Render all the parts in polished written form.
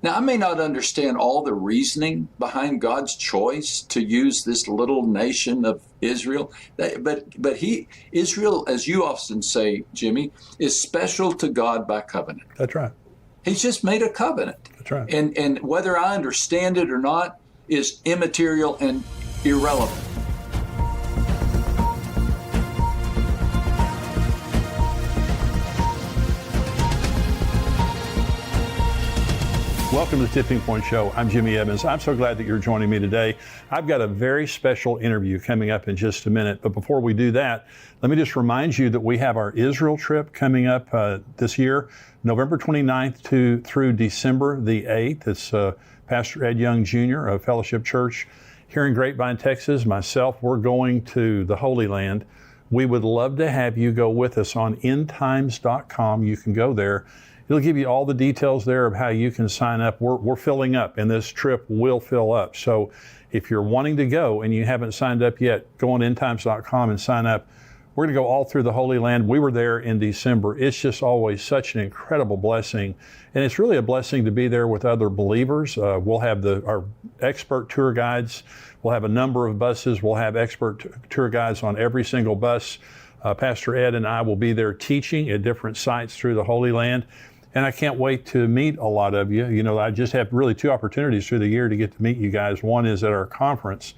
Now, I may not understand all the reasoning behind God's choice to use this little nation of Israel, but Israel, as you often say, Jimmy, is special to God by covenant. That's right. He's just made a covenant. That's right. And whether I understand it or not is immaterial and irrelevant. Welcome to the Tipping Point Show. I'm Jimmy Evans. I'm so glad that you're joining me today. I've got a very special interview coming up in just a minute. But before we do that, let me just remind you that we have our Israel trip coming up this year, November 29th through December the 8th. It's Pastor Ed Young Jr. of Fellowship Church here in Grapevine, Texas. Myself, we're going to the Holy Land. We would love to have you go with us on endtimes.com. You can go there. It'll give you all the details there of how you can sign up. We're filling up, and this trip will fill up. So if you're wanting to go and you haven't signed up yet, go on endtimes.com and sign up. We're going to go all through the Holy Land. We were there in December. It's just always such an incredible blessing. And it's really a blessing to be there with other believers. We'll have our expert tour guides. We'll have a number of buses. We'll have expert tour guides on every single bus. Pastor Ed and I will be there teaching at different sites through the Holy Land. And I can't wait to meet a lot of you. You know, I just have really two opportunities through the year to get to meet you guys. One is at our conference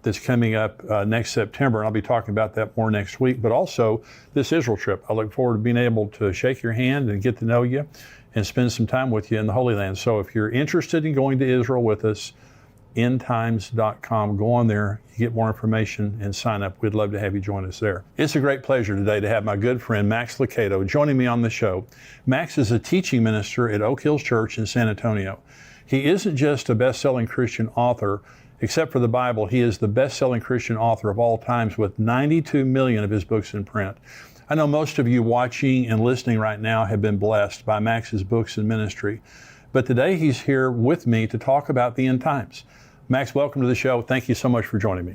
that's coming up next September, and I'll be talking about that more next week, but also this Israel trip. I look forward to being able to shake your hand and get to know you and spend some time with you in the Holy Land. So if you're interested in going to Israel with us, endtimes.com, go on there, you get more information and sign up. We'd love to have you join us there. It's a great pleasure today to have my good friend Max Lucado joining me on the show. Max is a teaching minister at Oak Hills Church in San Antonio. He isn't just a best-selling Christian author. Except for the Bible, he is the best-selling Christian author of all times with 92 million of his books in print. I know most of you watching and listening right now have been blessed by Max's books and ministry. But today he's here with me to talk about the end times. Max, welcome to the show. Thank you so much for joining me.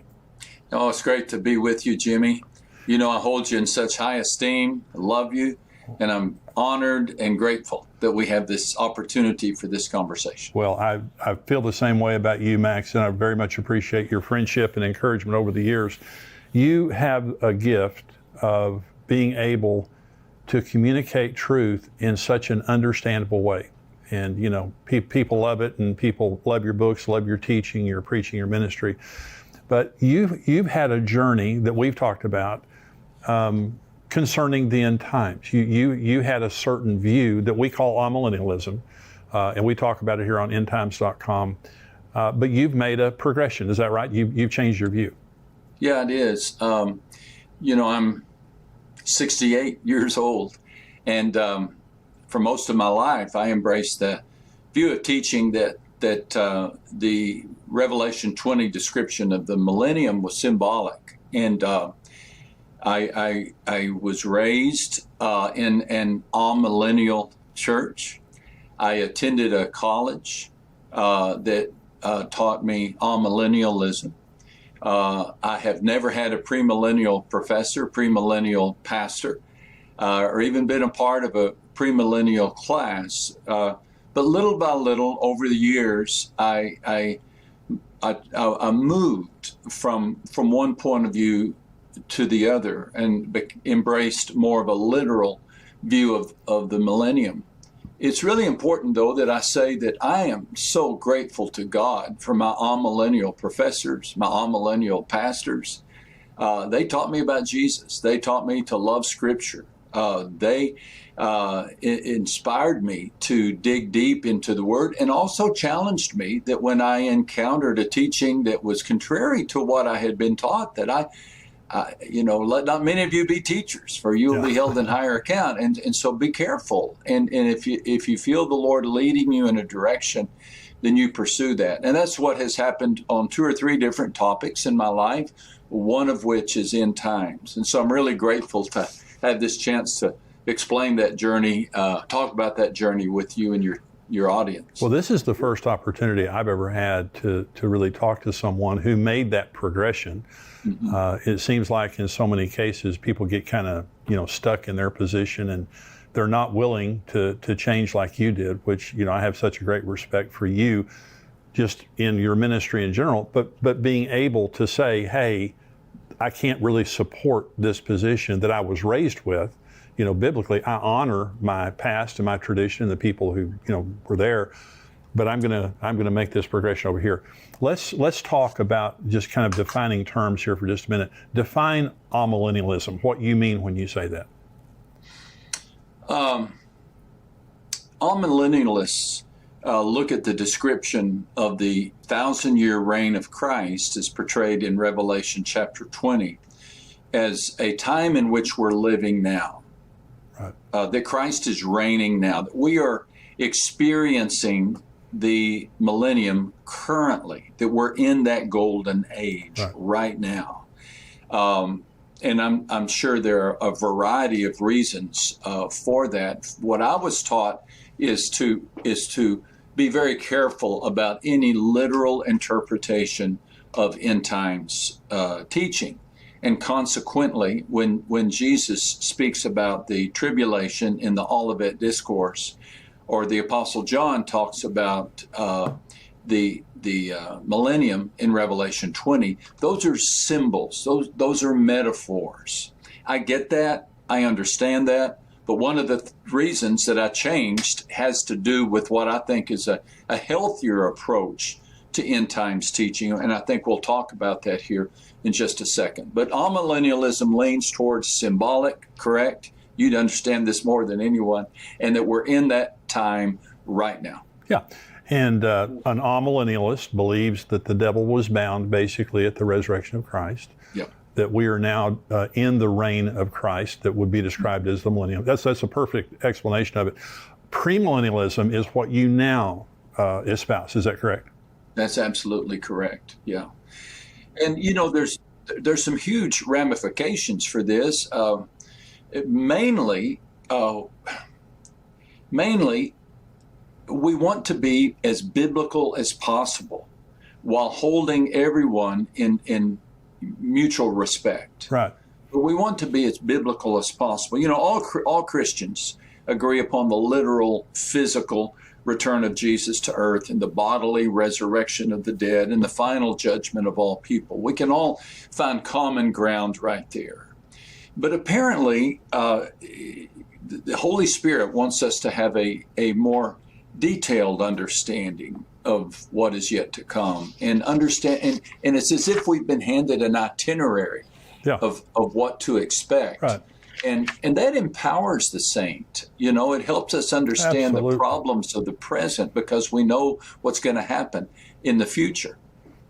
Oh, it's great to be with you, Jimmy. You know, I hold you in such high esteem. I love you. And I'm honored and grateful that we have this opportunity for this conversation. Well, I feel the same way about you, Max, and I very much appreciate your friendship and encouragement over the years. You have a gift of being able to communicate truth in such an understandable way. And, you know, people love it, and people love your books, love your teaching, your preaching, your ministry. But you've had a journey that we've talked about concerning the end times. You had a certain view that we call amillennialism, and we talk about it here on endtimes.com. But you've made a progression. Is that right? You've changed your view. Yeah, it is. You know, I'm 68 years old, and for most of my life, I embraced the view of teaching that the Revelation 20 description of the millennium was symbolic. And I was raised in an amillennial church. I attended a college that taught me amillennialism. I have never had a premillennial professor, premillennial pastor, or even been a part of a premillennial class, but little by little over the years, I moved from one point of view to the other and embraced more of a literal view of the millennium. It's really important, though, that I say that I am so grateful to God for my amillennial professors, my amillennial pastors. They taught me about Jesus. They taught me to love Scripture. They inspired me to dig deep into the Word, and also challenged me that when I encountered a teaching that was contrary to what I had been taught, that let not many of you be teachers, for you will be held in higher account. And so be careful. And if you feel the Lord leading you in a direction, then you pursue that. And that's what has happened on 2 or 3 different topics in my life, one of which is end times. And so I'm really grateful to have this chance to explain that journey, talk about that journey with you and your audience. Well, this is the first opportunity I've ever had to really talk to someone who made that progression. Mm-hmm. It seems like in so many cases, people get kind of, stuck in their position and they're not willing to change like you did, which, you know, I have such a great respect for you just in your ministry in general, but being able to say, hey, I can't really support this position that I was raised with. You know, biblically, I honor my past and my tradition, the people who, you know, were there, but I'm gonna make this progression over here. Let's talk about just kind of defining terms here for just a minute. Define amillennialism, what you mean when you say that. Amillennialists look at the description of the 1,000-year reign of Christ as portrayed in Revelation chapter 20 as a time in which we're living now. Right. That Christ is reigning now. That we are experiencing the millennium currently, that we're in that golden age right now. And I'm sure there are a variety of reasons for that. What I was taught is to be very careful about any literal interpretation of end times teaching. And consequently, when Jesus speaks about the tribulation in the Olivet Discourse, or the Apostle John talks about the millennium in Revelation 20, those are symbols. Those are metaphors. I get that. I understand that. But one of the reasons that I changed has to do with what I think is a healthier approach to end times teaching. And I think we'll talk about that here in just a second. But amillennialism leans towards symbolic, correct? You'd understand this more than anyone, and that we're in that time right now. Yeah. And an amillennialist believes that the devil was bound basically at the resurrection of Christ. Yep. That we are now in the reign of Christ that would be described as the millennium. That's a perfect explanation of it. Premillennialism is what you now espouse. Is that correct? That's absolutely correct. Yeah. And, you know, there's some huge ramifications for this. Mainly, we want to be as biblical as possible while holding everyone in mutual respect. Right. But we want to be as biblical as possible. You know, all Christians agree upon the literal, physical return of Jesus to earth and the bodily resurrection of the dead and the final judgment of all people. We can all find common ground right there. But apparently, the Holy Spirit wants us to have a more detailed understanding of what is yet to come, and understand. And it's as if we've been handed an itinerary of what to expect. Right. And that empowers the saint. You know, it helps us understand the problems of the present because we know what's going to happen in the future.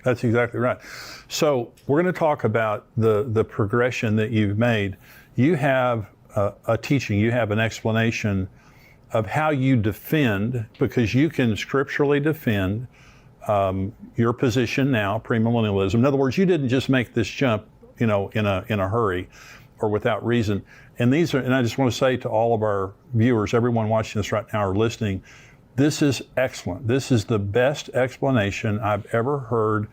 That's exactly right. So we're going to talk about the progression that you've made. You have a teaching, you have an explanation of how you defend, because you can scripturally defend your position now, premillennialism. In other words, you didn't just make this jump, you know, in a hurry or without reason. And I just want to say to all of our viewers, everyone watching this right now or listening, this is excellent. This is the best explanation I've ever heard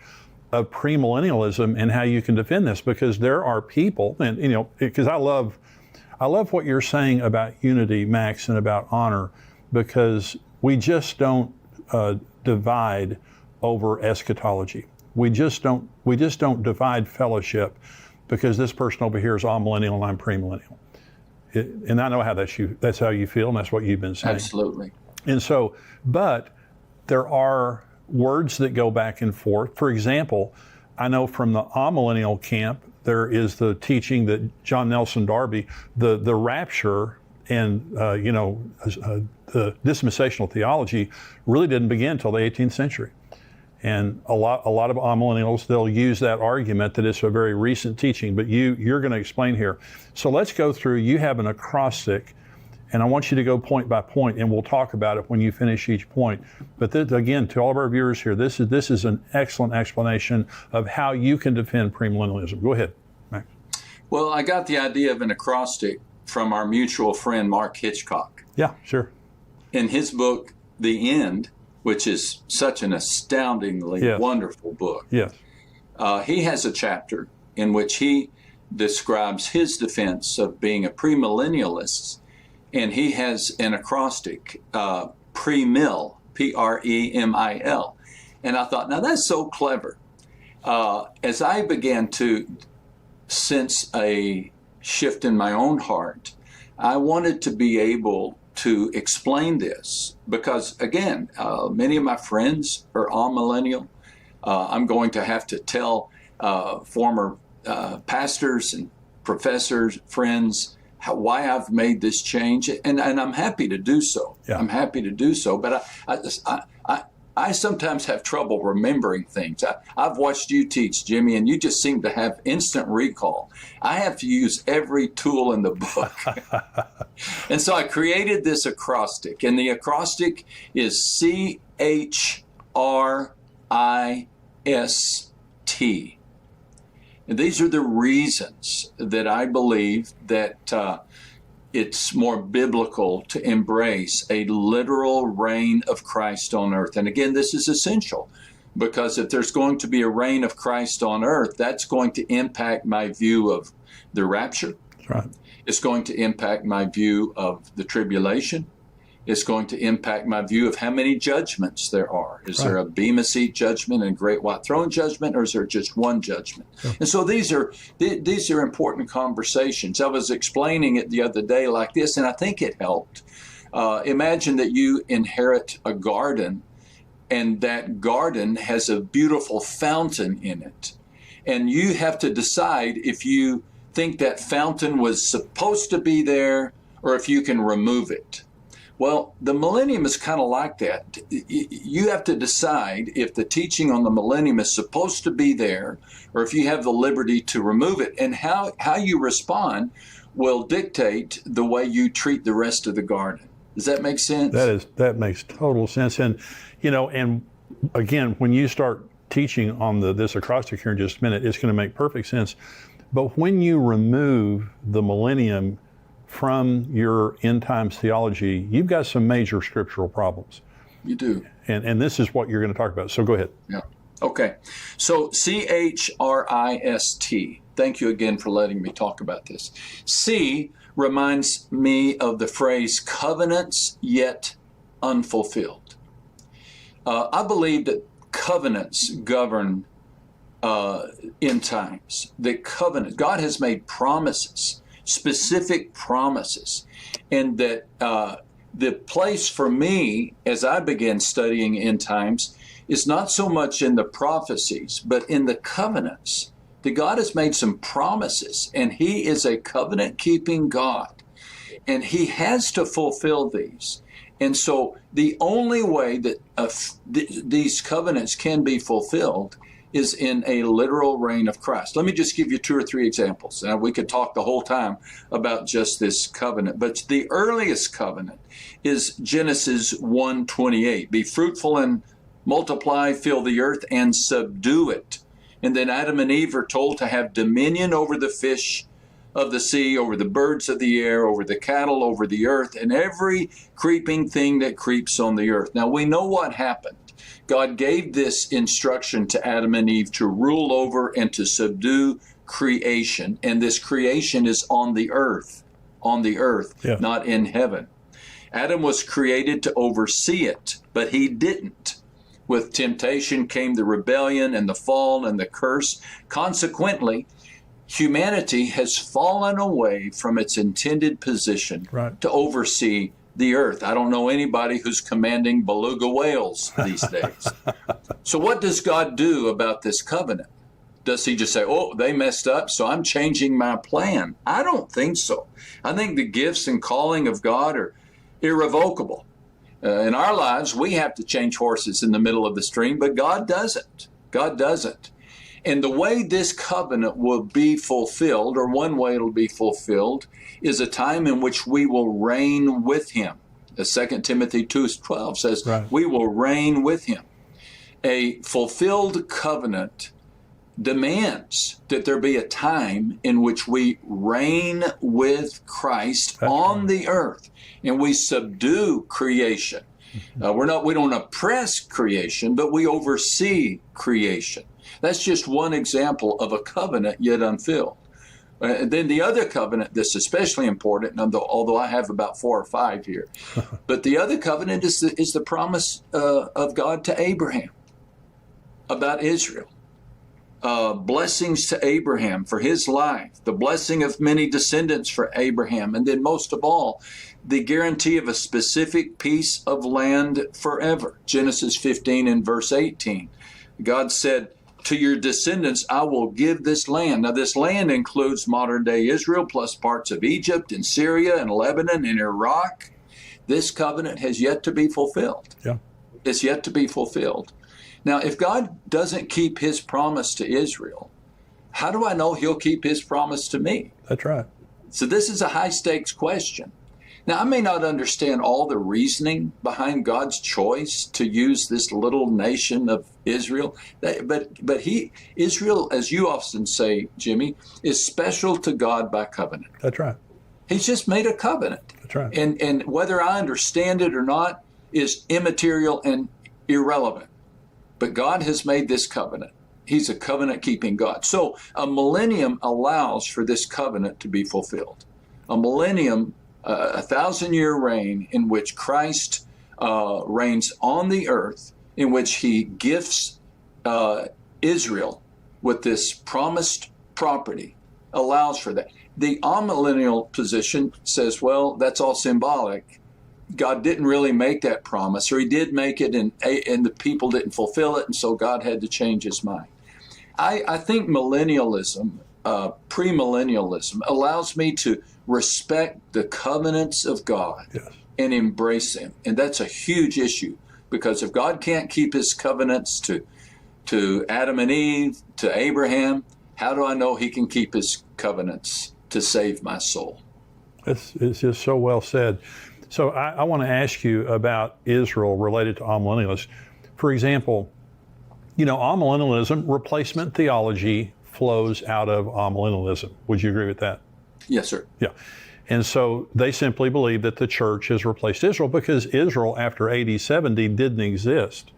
of premillennialism and how you can defend this, because there are people, and you know, because I love what you're saying about unity, Max, and about honor, because we just don't divide over eschatology. We just don't divide fellowship because this person over here is amillennial and I'm premillennial. And I know how that's how you feel, and that's what you've been saying. Absolutely. And so, but there are words that go back and forth. For example, I know from the amillennial camp, there is the teaching that John Nelson Darby, the rapture and the dispensational theology really didn't begin until the 18th century. And a lot of amillennials, they'll use that argument that it's a very recent teaching, but you're going to explain here. So let's go through. You have an acrostic, and I want you to go point by point, and we'll talk about it when you finish each point. But again, to all of our viewers here, this is an excellent explanation of how you can defend premillennialism. Go ahead, Max. Well, I got the idea of an acrostic from our mutual friend, Mark Hitchcock. Yeah, sure. In his book, The End, which is such an astoundingly wonderful book. Yes. He has a chapter in which he describes his defense of being a premillennialist and he has an acrostic, pre-mill, Premil. And I thought, now that's so clever. As I began to sense a shift in my own heart, I wanted to be able to explain this because, again, many of my friends are amillennial. I'm going to have to tell former pastors and professors, friends, why I've made this change, and I'm happy to do so. Yeah. I'm happy to do so, but I sometimes have trouble remembering things. I've watched you teach, Jimmy, and you just seem to have instant recall. I have to use every tool in the book. And so I created this acrostic, and the acrostic is CHRIST. And these are the reasons that I believe that it's more biblical to embrace a literal reign of Christ on earth. And again, this is essential because if there's going to be a reign of Christ on earth, that's going to impact my view of the rapture. That's right. It's going to impact my view of the tribulation. It's going to impact my view of how many judgments there are. Is there a Bema Seat judgment and Great White Throne judgment, or is there just one judgment? Sure. And so these are important conversations. I was explaining it the other day like this, and I think it helped. Imagine that you inherit a garden, and that garden has a beautiful fountain in it. And you have to decide if you think that fountain was supposed to be there or if you can remove it. Well, the millennium is kind of like that. You have to decide if the teaching on the millennium is supposed to be there or if you have the liberty to remove it. And how you respond will dictate the way you treat the rest of the garden. Does that make sense? That makes total sense. And, and again, when you start teaching on this acrostic here in just a minute, it's going to make perfect sense. But when you remove the millennium from your end times theology, you've got some major scriptural problems. You do. And this is what you're going to talk about. So go ahead. Yeah. Okay. So CHRIST. Thank you again for letting me talk about this. C reminds me of the phrase covenants yet unfulfilled. I believe that covenants govern end times. The covenant, God has made promises, specific promises, and that the place for me as I began studying end times is not so much in the prophecies, but in the covenants. That God has made some promises, and He is a covenant-keeping God, and He has to fulfill these. And so the only way that these covenants can be fulfilled is in a literal reign of Christ. Let me just give you 2 or 3 examples. Now, we could talk the whole time about just this covenant, but the earliest covenant is Genesis 1:28. Be fruitful and multiply, fill the earth and subdue it. And then Adam and Eve are told to have dominion over the fish of the sea, over the birds of the air, over the cattle, over the earth, and every creeping thing that creeps on the earth. Now, we know what happened. God gave this instruction to Adam and Eve to rule over and to subdue creation. And this creation is on the earth, yeah, not in heaven. Adam was created to oversee it, but he didn't. With temptation came the rebellion and the fall and the curse. Consequently, humanity has fallen away from its intended position to oversee the earth. I don't know anybody who's commanding beluga whales these days. So what does God do about this covenant? Does He just say, oh, they messed up, so I'm changing my plan? I don't think so. I think the gifts and calling of God are irrevocable. In our lives, we have to change horses in the middle of the stream, but God doesn't. God doesn't. And the way this covenant will be fulfilled, or one way it'll be fulfilled, is a time in which we will reign with Him. As 2 Timothy 2:12 says, we will reign with Him. A fulfilled covenant demands that there be a time in which we reign with Christ on the earth, and we subdue creation. We don't oppress creation, but we oversee creation. That's just one example of a covenant yet unfilled. Then the other covenant that's especially important, although I have about 4 or 5 here, but the other covenant is the promise of God to Abraham about Israel. Blessings to Abraham for his life, the blessing of many descendants for Abraham, and then most of all, the guarantee of a specific piece of land forever. Genesis 15 and verse 18. God said, to your descendants, I will give this land. Now, this land includes modern day Israel, plus parts of Egypt and Syria and Lebanon and Iraq. This covenant has yet to be fulfilled. Yeah. It's yet to be fulfilled. Now, if God doesn't keep his promise to Israel, how do I know he'll keep his promise to me? That's right. So this is a high stakes question. Now, I may not understand all the reasoning behind God's choice to use this little nation of Israel, but Israel, as you often say, Jimmy, is special to God by covenant. That's right. He's just made a covenant. That's right. And whether I understand it or not is immaterial and irrelevant. But God has made this covenant. He's a covenant-keeping God. So a millennium allows for this covenant to be fulfilled. A millennium, a 1,000-year reign in which Christ reigns on the earth, in which he gifts Israel with this promised property, allows for that. The amillennial position says, well, that's all symbolic. God didn't really make that promise, or he did make it and the people didn't fulfill it, and so God had to change his mind. I think millennialism, premillennialism, allows me to respect the covenants of God. Yes. And embrace them. And that's a huge issue, because if God can't keep his covenants to Adam and Eve, to Abraham, how do I know he can keep his covenants to save my soul? It's just so well said. So I want to ask you about Israel related to amillennialists. For example, amillennialism, replacement theology flows out of amillennialism. Would you agree with that? Yes, sir. Yeah. And so they simply believe that the church has replaced Israel, because Israel after AD 70 didn't exist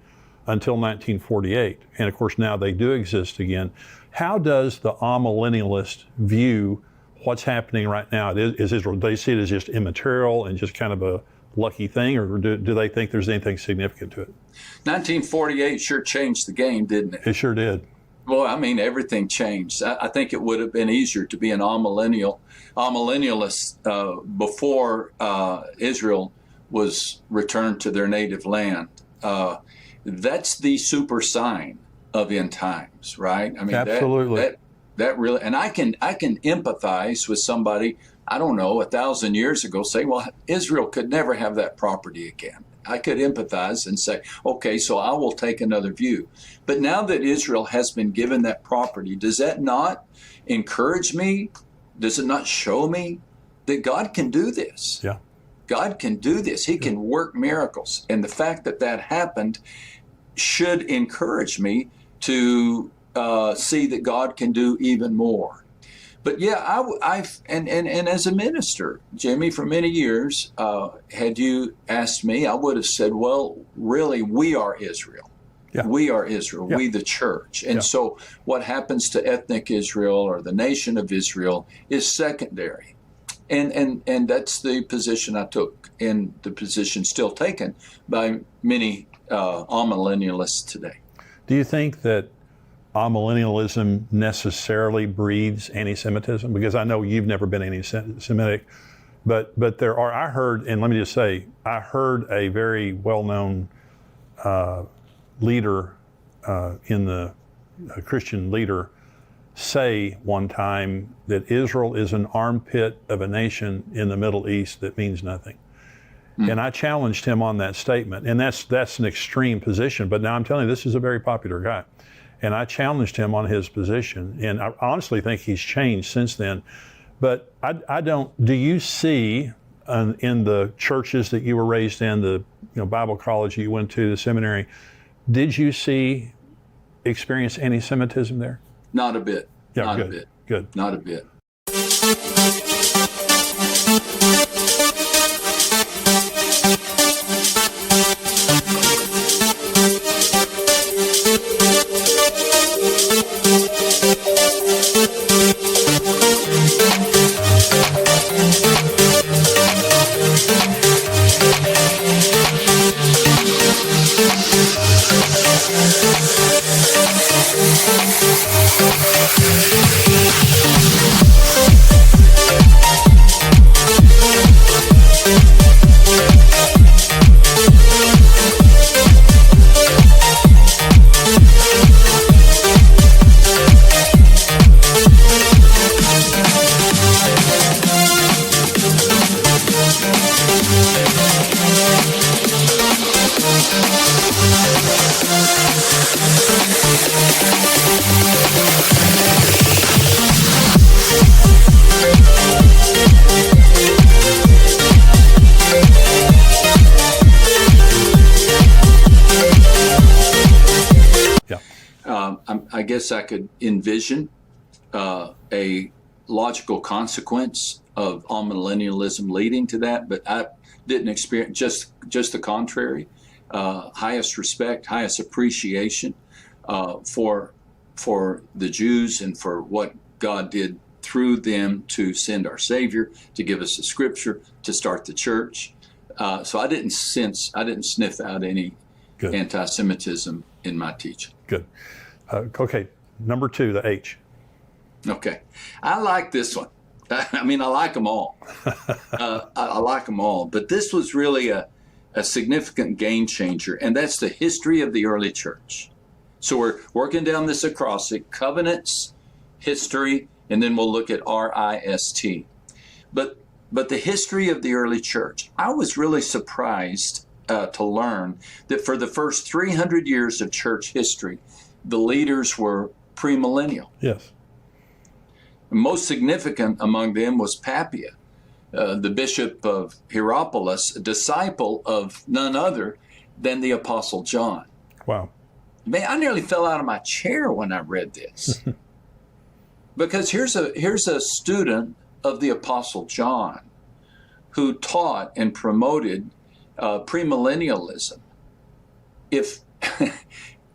until 1948. And of course now they do exist again. How does the amillennialist view what's happening right now? Is Israel, do they see it as just immaterial and just kind of a lucky thing, or do they think there's anything significant to it? 1948 sure changed the game, didn't it? It sure did. Well, I mean, everything changed. I think it would have been easier to be an amillennialist before Israel was returned to their native land. That's the super sign of end times, right? I mean, absolutely. That really, and I can empathize with somebody, I don't know, 1,000 years ago, say, well, Israel could never have that property again. I could empathize and say, okay, so I will take another view. But now that Israel has been given that property, does that not encourage me? Does it not show me that God can do this? Yeah. God can do this. He can work miracles. And the fact that that happened should encourage me to see that God can do even more. But yeah, and as a minister, Jimmy, for many years, had you asked me, I would have said, well, really, we are Israel. Yeah. We are Israel, we the church. And so what happens to ethnic Israel or the nation of Israel is secondary. And that's the position I took, and the position still taken by many amillennialists today. Do you think that amillennialism necessarily breeds anti-Semitism? Because I know you've never been anti-Semitic, but there are, I heard a very well-known leader a Christian leader say one time that Israel is an armpit of a nation in the Middle East that means nothing. And I challenged him on that statement. And that's an extreme position, but now I'm telling you, this is a very popular guy. And I challenged him on his position, and I honestly think he's changed since then. But do you see in the churches that you were raised in, the Bible college you went to, the seminary, did you experience anti-Semitism there? Not a bit. Yeah, not good. a bit. Good. Not a bit. I guess I could envision a logical consequence of amillennialism leading to that, but I didn't experience just the contrary. Highest respect, highest appreciation for the Jews and for what God did through them to send our Savior, to give us the Scripture, to start the church. So I didn't sniff out any Good. Anti-Semitism in my teaching. Good. Okay, number 2, the H. Okay, I like this one. I mean, I like them all. I like them all, but this was really a significant game changer, and that's the history of the early church. So we're working down this acrostic: covenants, history, and then we'll look at RIST. But the history of the early church, I was really surprised to learn that for the first 300 years of church history, the leaders were premillennial. Yes. Most significant among them was Papias, the bishop of Hierapolis, a disciple of none other than the Apostle John. Wow. Man, I nearly fell out of my chair when I read this. Because here's a student of the Apostle John who taught and promoted premillennialism. If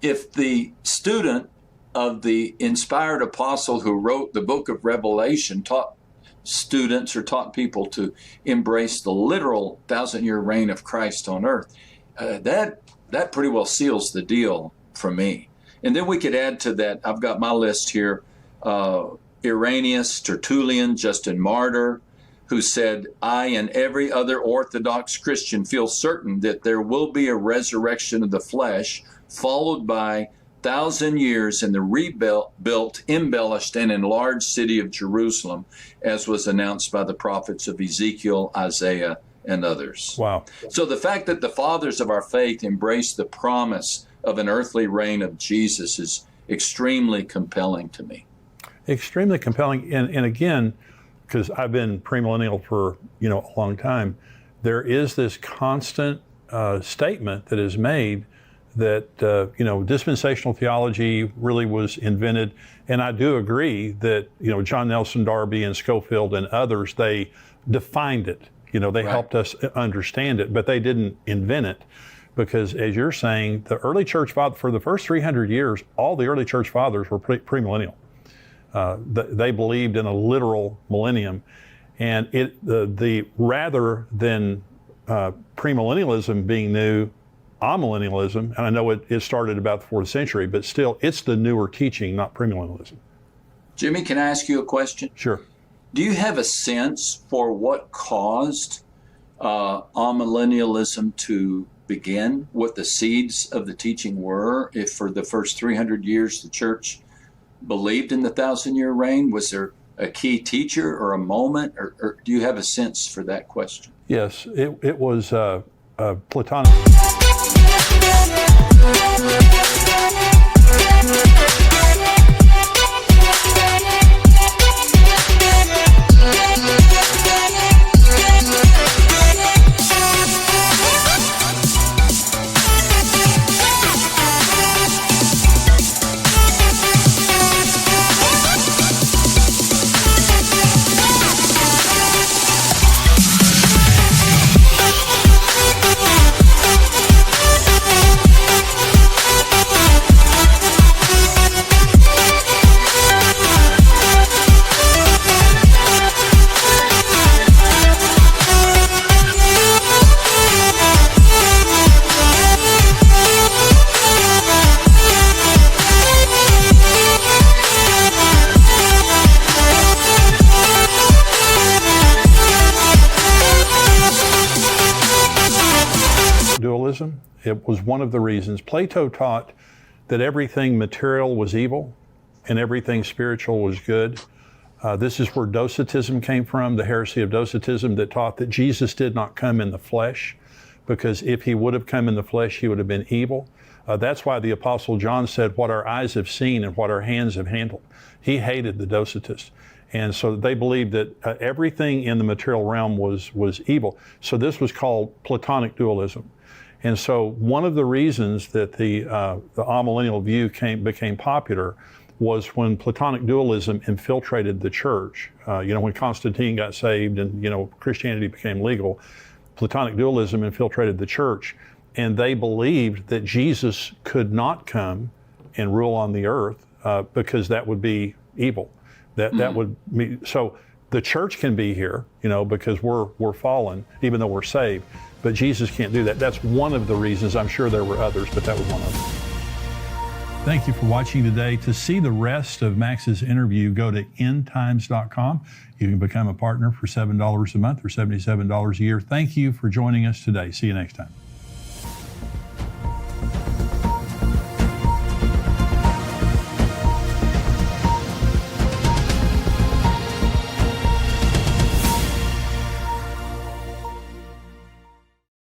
the student of the inspired apostle who wrote the book of Revelation taught students or taught people to embrace the literal 1,000-year reign of Christ on earth, that pretty well seals the deal for me. And then we could add to that, I've got my list here, Irenaeus, Tertullian, Justin Martyr, who said, I and every other Orthodox Christian feel certain that there will be a resurrection of the flesh, followed by 1,000 years in the rebuilt, embellished, and enlarged city of Jerusalem, as was announced by the prophets of Ezekiel, Isaiah, and others. Wow. So the fact that the fathers of our faith embraced the promise of an earthly reign of Jesus is extremely compelling to me. Extremely compelling. And again, because I've been premillennial for a long time, there is this constant statement that is made that dispensational theology really was invented, and I do agree that John Nelson Darby and Schofield and others, they defined it. They Right. helped us understand it, but they didn't invent it. Because as you're saying, the early church father, for the first 300 years, all the early church fathers were premillennial. They believed in a literal millennium, and the rather than premillennialism being new, amillennialism, and I know it started about the 4th century, but still, it's the newer teaching, not premillennialism. Jimmy, can I ask you a question? Sure. Do you have a sense for what caused amillennialism to begin, what the seeds of the teaching were? If for the first 300 years the church believed in the 1,000-year reign, was there a key teacher or a moment, or do you have a sense for that question? Yes, it was Platonic. It was one of the reasons. Plato taught that everything material was evil and everything spiritual was good. This is where Docetism came from, the heresy of Docetism that taught that Jesus did not come in the flesh, because if he would have come in the flesh, he would have been evil. That's why the Apostle John said, what our eyes have seen and what our hands have handled. He hated the Docetists. And so they believed that everything in the material realm was evil. So this was called Platonic dualism. And so one of the reasons that the amillennial view became popular was when Platonic dualism infiltrated the church. When Constantine got saved and, Christianity became legal, Platonic dualism infiltrated the church, and they believed that Jesus could not come and rule on the earth because that would be evil. That would be, so the church can be here, because we're fallen, even though we're saved, but Jesus can't do that. That's one of the reasons. I'm sure there were others, but that was one of them. Thank you for watching today. To see the rest of Max's interview, go to endtimes.com. You can become a partner for $7 a month or $77 a year. Thank you for joining us today. See you next time.